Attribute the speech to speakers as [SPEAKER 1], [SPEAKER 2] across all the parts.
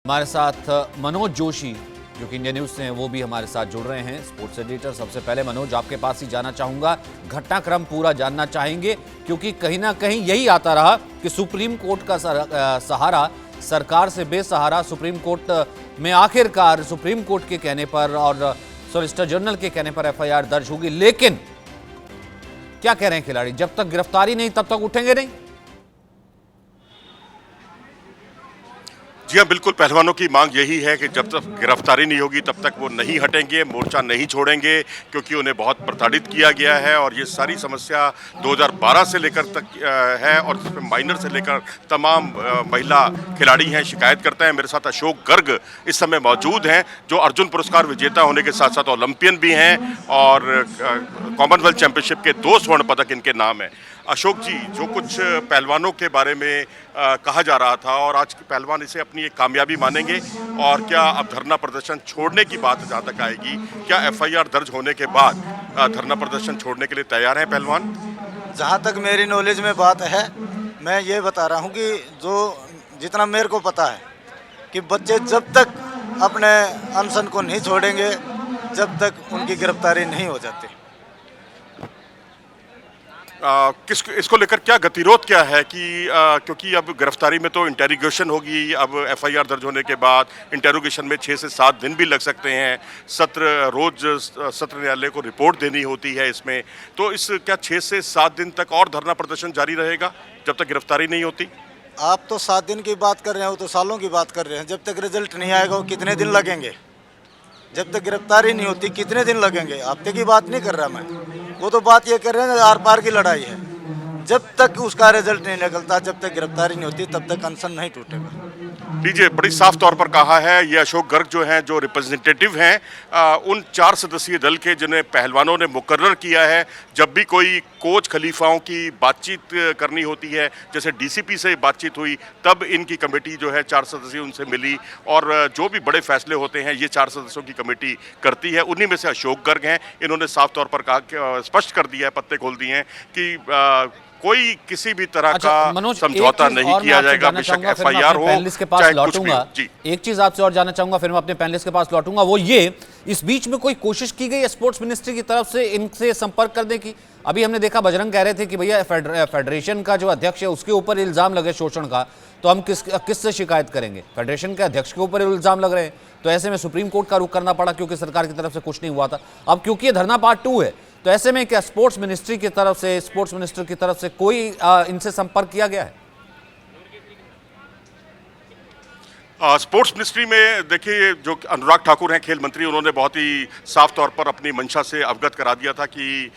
[SPEAKER 1] हमारे साथ मनोज जोशी जो कि इंडिया न्यूज से हैं वो भी हमारे साथ जुड़ रहे हैं, स्पोर्ट्स एडिटर। सबसे पहले मनोज, आपके पास ही जाना चाहूंगा, घटनाक्रम पूरा जानना चाहेंगे क्योंकि कहीं ना कहीं यही आता रहा कि सुप्रीम कोर्ट का सहारा सरकार से बेसहारा। सुप्रीम कोर्ट में आखिरकार सुप्रीम कोर्ट के कहने पर और सॉलिसिटर जनरल के कहने पर एफआईआर दर्ज होगी, लेकिन क्या कह रहे हैं खिलाड़ी, जब तक गिरफ्तारी नहीं तब तक उठेंगे नहीं?
[SPEAKER 2] जी हाँ, बिल्कुल। पहलवानों की मांग यही है कि जब तक गिरफ्तारी नहीं होगी तब तक वो नहीं हटेंगे, मोर्चा नहीं छोड़ेंगे, क्योंकि उन्हें बहुत प्रताड़ित किया गया है और ये सारी समस्या 2012 से लेकर तक है और इसमें माइनर से लेकर तमाम महिला खिलाड़ी हैं, शिकायत करते हैं। मेरे साथ अशोक गर्ग इस समय मौजूद हैं, जो अर्जुन पुरस्कार विजेता होने के साथ साथ ओलंपियन भी हैं और कॉमनवेल्थ चैंपियनशिप के 2 स्वर्ण पदक इनके नाम हैं। अशोक जी, जो कुछ पहलवानों के बारे में कहा जा रहा था और आज के पहलवान इसे अपनी एक कामयाबी मानेंगे, और क्या अब धरना प्रदर्शन छोड़ने की बात जहाँ तक आएगी, क्या एफआईआर दर्ज होने के बाद धरना प्रदर्शन छोड़ने के लिए तैयार हैं पहलवान?
[SPEAKER 3] जहाँ तक मेरी नॉलेज में बात है, मैं ये बता रहा हूँ कि जो जितना मेरे को पता है कि बच्चे जब तक अपने अनशन को नहीं छोड़ेंगे जब तक उनकी गिरफ्तारी नहीं हो जाती।
[SPEAKER 2] इसको लेकर क्या गतिरोध क्या है कि क्योंकि अब गिरफ्तारी में तो इंटेरोगेशन होगी, अब एफआईआर दर्ज होने के बाद इंटेरोगेशन में 6 से 7 दिन भी लग सकते हैं, रोज सत्र न्यायालय को रिपोर्ट देनी होती है इसमें, तो इस क्या 6 से 7 दिन तक और धरना प्रदर्शन जारी रहेगा जब तक गिरफ्तारी नहीं होती?
[SPEAKER 3] आप तो 7 दिन की बात कर रहे हो, तो सालों की बात कर रहे हैं। जब तक रिजल्ट नहीं आएगा वो कितने दिन लगेंगे? जब तक गिरफ्तारी नहीं होती कितने दिन लगेंगे? हफ्ते की बात नहीं कर रहा मैं, वो तो बात ये कर रहे हैं आर पार की लड़ाई है। जब तक उसका रिजल्ट नहीं निकलता, जब तक गिरफ्तारी नहीं होती, तब तक अनशन नहीं टूटेगा।
[SPEAKER 2] लीजिए, बड़ी साफ तौर पर कहा है ये अशोक गर्ग जो हैं, जो रिप्रेजेंटेटिव हैं उन 4 सदस्यीय दल के, जिन्हें पहलवानों ने मुकर्रर किया है। जब भी कोई कोच खलीफाओं की बातचीत करनी होती है, जैसे डीसीपी से बातचीत हुई, तब इनकी कमेटी जो है 4 सदस्यीय उनसे मिली और जो भी बड़े फैसले होते हैं ये 4 सदस्यों की कमेटी करती है। उन्हीं में से अशोक गर्ग हैं। इन्होंने साफ तौर पर कहा, स्पष्ट कर दिया है, पत्ते खोल दिए हैं कि कोई किसी भी तरह का समझौता नहीं किया जाएगा, बेशक एफआईआर हो,
[SPEAKER 1] चाहे कुछ भी हो। एक चीज आपसे और जानना चाहूंगा, फिर मैं अपने पैनलिस्ट के पास लौटूंगा, वो ये, इस बीच में कोई कोशिश की गई स्पोर्ट्स मिनिस्ट्री की तरफ से इनसे संपर्क करने की? अभी हमने देखा बजरंग कह रहे थे कि भैया फेडरेशन का जो अध्यक्ष है उसके ऊपर इल्जाम लगे शोषण का, तो हम किससे शिकायत करेंगे? फेडरेशन के अध्यक्ष के ऊपर इल्जाम लग रहे हैं, तो ऐसे में सुप्रीम कोर्ट का रुख करना पड़ा क्योंकि सरकार की तरफ से कुछ नहीं हुआ था। अब क्योंकि ये धरना पार्ट 2 है, तो ऐसे में क्या स्पोर्ट्स मिनिस्ट्री की तरफ से, स्पोर्ट्स मिनिस्टर की तरफ से कोई इनसे संपर्क किया गया है?
[SPEAKER 2] स्पोर्ट्स मिनिस्ट्री में देखिए, जो अनुराग ठाकुर हैं खेल मंत्री, उन्होंने बहुत ही साफ तौर पर अपनी मंशा से अवगत करा दिया था कि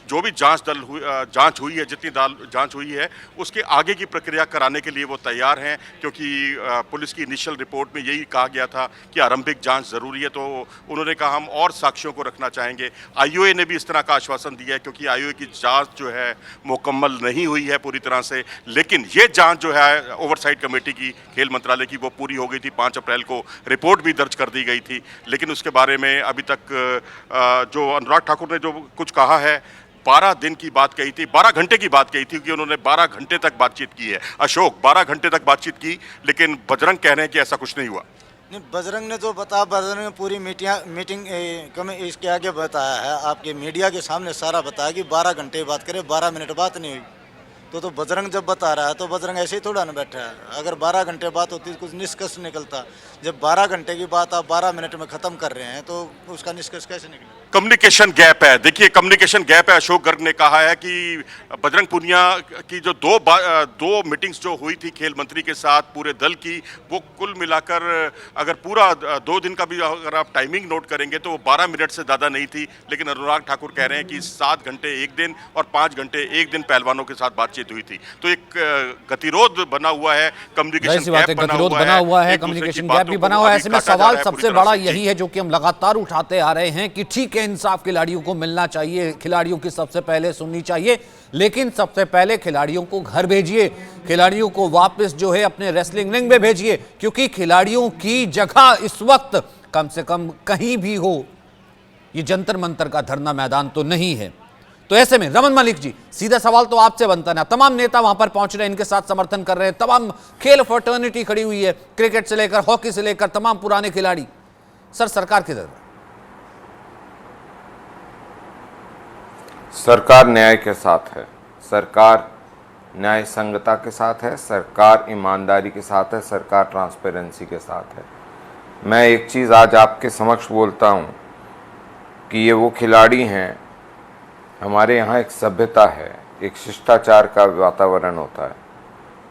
[SPEAKER 2] जो भी जांच हुई है, जितनी जांच हुई है, उसके आगे की प्रक्रिया कराने के लिए वो तैयार हैं, क्योंकि पुलिस की इनिशियल रिपोर्ट में यही कहा गया था कि आरंभिक जांच ज़रूरी है। तो उन्होंने कहा हम और साक्ष्यों को रखना चाहेंगे। आईओए ने भी इस तरह का आश्वासन दिया है, क्योंकि आईओए की जाँच जो है मुकम्मल नहीं हुई है पूरी तरह से, लेकिन ये जाँच जो है ओवरसाइट कमेटी की, खेल मंत्रालय की, वो पूरी हो गई थी। 5 अप्रैल को रिपोर्ट भी दर्ज कर दी गई थी, लेकिन उसके बारे में अभी तक जो अनुराग ठाकुर ने जो कुछ कहा है, 12 दिन की बात कही थी, 12 घंटे की बात कही थी कि उन्होंने 12 घंटे तक बातचीत की है। अशोक, 12 घंटे तक बातचीत की, लेकिन बजरंग कह रहे हैं कि ऐसा कुछ नहीं हुआ।
[SPEAKER 3] नहीं, बजरंग ने जो बताया, बजरंग ने पूरी मीटिंग इसके आगे बताया है, आपके मीडिया के सामने सारा बताया कि 12 घंटे बात करें, 12 मिनट बात नहीं हुई। तो बजरंग जब बता रहा है तो बजरंग ऐसे ही थोड़ा ना बैठा है। अगर 12 घंटे बात होती तो कुछ निष्कर्ष निकलता। जब 12 घंटे की बात आप 12 मिनट में ख़त्म कर रहे हैं तो उसका निष्कर्ष कैसे निकले?
[SPEAKER 2] कम्युनिकेशन गैप है। देखिए, कम्युनिकेशन गैप है। अशोक गर्ग ने कहा है कि बजरंग पूनिया की जो दो मीटिंग्स जो हुई थी खेल मंत्री के साथ पूरे दल की, वो कुल मिलाकर अगर पूरा 2 दिन का भी अगर आप टाइमिंग नोट करेंगे तो वो 12 मिनट से ज़्यादा नहीं थी। लेकिन अनुराग ठाकुर कह रहे हैं कि 7 घंटे एक दिन और 5 घंटे एक दिन पहलवानों के साथ बातचीत हुई थी। तो एक गतिरोध बना हुआ है, कम्युनिकेशन गैप बना हुआ है,
[SPEAKER 1] कम्युनिकेशन गैप भी बना हुआ है। ऐसे में सवाल सबसे बड़ा यही है जो कि हम लगातार उठाते आ रहे हैं कि ठीक है, इंसाफ खिलाड़ियों को मिलना चाहिए, खिलाड़ियों की सबसे पहले सुननी चाहिए, लेकिन सबसे पहले खिलाड़ियों को घर भेजिए, खिलाड़ियों को वापस जो है अपने रेसलिंग रिंग में भेजिए, क्योंकि खिलाड़ियों की जगह इस वक्त कम से कम कहीं भी हो, ये जंतर मंतर का धरना मैदान तो नहीं है। तो ऐसे में रमन मलिक जी, सीधा सवाल तो आपसे बनता है ना, तमाम नेता वहां पर पहुंच रहे हैं, इनके साथ समर्थन कर रहे हैं, तमाम खेल फर्टर्निटी खड़ी हुई है, क्रिकेट से लेकर हॉकी से लेकर तमाम पुराने खिलाड़ी। सर सरकार किधर?
[SPEAKER 4] सरकार न्याय के साथ है, सरकार न्याय संगता के साथ है, सरकार ईमानदारी के साथ है, सरकार ट्रांसपेरेंसी के साथ है। मैं एक चीज़ आज आपके समक्ष बोलता हूँ कि ये वो खिलाड़ी हैं, हमारे यहाँ एक सभ्यता है, एक शिष्टाचार का वातावरण होता है।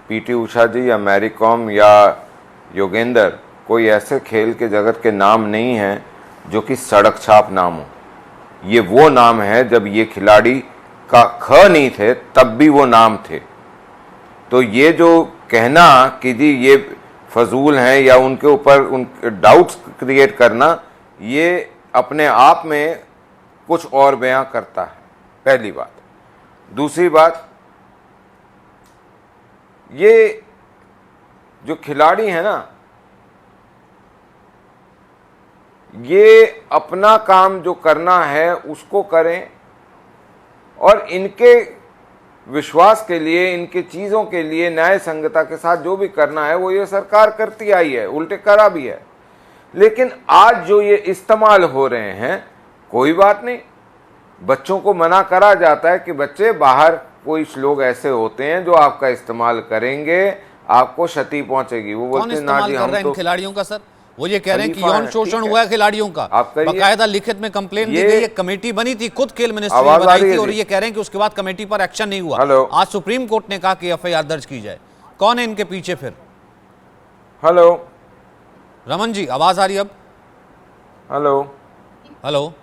[SPEAKER 4] पीटी उषा जी या मैरी कॉम या योगेंद्र कोई ऐसे खेल के जगत के नाम नहीं हैं जो कि सड़क छाप नाम हो। ये वो नाम है, जब ये खिलाड़ी का ख नहीं थे तब भी वो नाम थे। तो ये जो कहना कि जी ये फजूल हैं या उनके ऊपर उनके डाउट्स क्रिएट करना, ये अपने आप में कुछ और बयां करता है, पहली बात। दूसरी बात, ये जो खिलाड़ी है ना, ये अपना काम जो करना है उसको करें, और इनके विश्वास के लिए, इनके चीज़ों के लिए न्याय संगता के साथ जो भी करना है वो ये सरकार करती आई है, उल्टे करा भी है। लेकिन आज जो ये इस्तेमाल हो रहे हैं, कोई बात नहीं, बच्चों को मना करा जाता है कि बच्चे बाहर कोई लोग ऐसे होते हैं जो आपका इस्तेमाल करेंगे, आपको क्षति पहुंचेगी। वो बोलते हैं ना जी हम तो
[SPEAKER 1] खिलाड़ियों का सर, वो ये कह रहे हैं कि यौन शोषण हुआ है खिलाड़ियों का, बाकायदा लिखित में कंप्लेंट दी गई है, कमेटी बनी थी, खुद खेल मिनिस्ट्री ने बनाई थी, और ये कह रहे हैं कि उसके बाद कमेटी पर एक्शन नहीं हुआ। आज सुप्रीम कोर्ट ने कहा कि एफआईआर दर्ज की जाए। कौन है इनके पीछे फिर?
[SPEAKER 4] हेलो
[SPEAKER 1] रमन जी, आवाज आ रही अब?
[SPEAKER 4] हेलो
[SPEAKER 1] हेलो,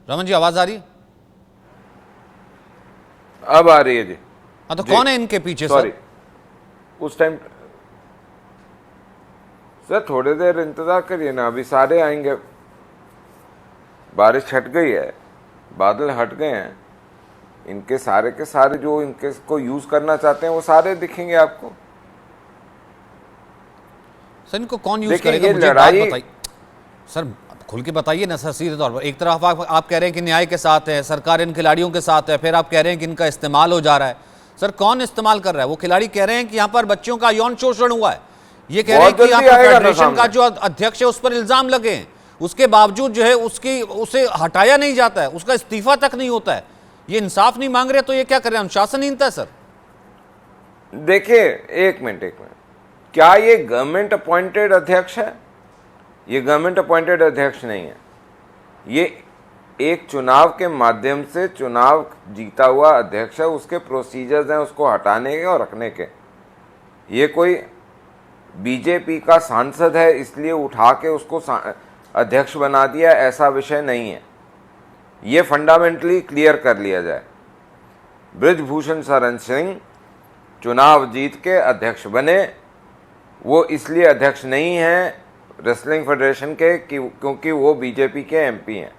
[SPEAKER 1] रमन जी आवाज आ रही है?
[SPEAKER 4] अब आ रही है जी।
[SPEAKER 1] हाँ, तो कौन है इनके पीछे?
[SPEAKER 4] सॉरी, उस टाइम सर थोड़ी देर इंतजार करिए ना, अभी सारे आएंगे। बारिश हट गई है, बादल हट गए हैं, इनके सारे के सारे जो इनके को यूज करना चाहते हैं वो सारे दिखेंगे आपको।
[SPEAKER 1] सर इनको कौन यूज करेगा, मुझे बात बताइए सर, खुल के बताइए ना सर, सीधे तौर पर। एक तरफ आप कह रहे हैं कि न्याय के साथ है, सरकार इन खिलाड़ियों के साथ है, फिर आप कह रहे हैं कि इनका इस्तेमाल हो जा रहा है। सर कौन इस्तेमाल कर रहा है? वो खिलाड़ी कह रहे हैं कि यहाँ पर बच्चों का यौन शोषण हुआ है, ये कह रहे हैं कि यहाँ पर फेडरेशन का जो अध्यक्ष है उस पर इल्जाम लगे हैं, उसके बावजूद जो है उसे हटाया नहीं जाता है, उसका इस्तीफा तक नहीं होता है। ये इंसाफ नहीं मांग रहे तो ये क्या कर रहे हैं? अनुशासनहीनता है सर।
[SPEAKER 4] देखिए एक मिनट, क्या ये गवर्नमेंट अपॉइंटेड अध्यक्ष है? ये गवर्नमेंट अपॉइंटेड अध्यक्ष नहीं है, ये एक चुनाव के माध्यम से चुनाव जीता हुआ अध्यक्ष है, उसके प्रोसीजर्स हैं उसको हटाने के और रखने के। ये कोई बीजेपी का सांसद है इसलिए उठा के उसको अध्यक्ष बना दिया, ऐसा विषय नहीं है। ये फंडामेंटली क्लियर कर लिया जाए। बृजभूषण शरण सिंह चुनाव जीत के अध्यक्ष बने, वो इसलिए अध्यक्ष नहीं हैं रेसलिंग फेडरेशन के क्योंकि वो बीजेपी के एमपी हैं।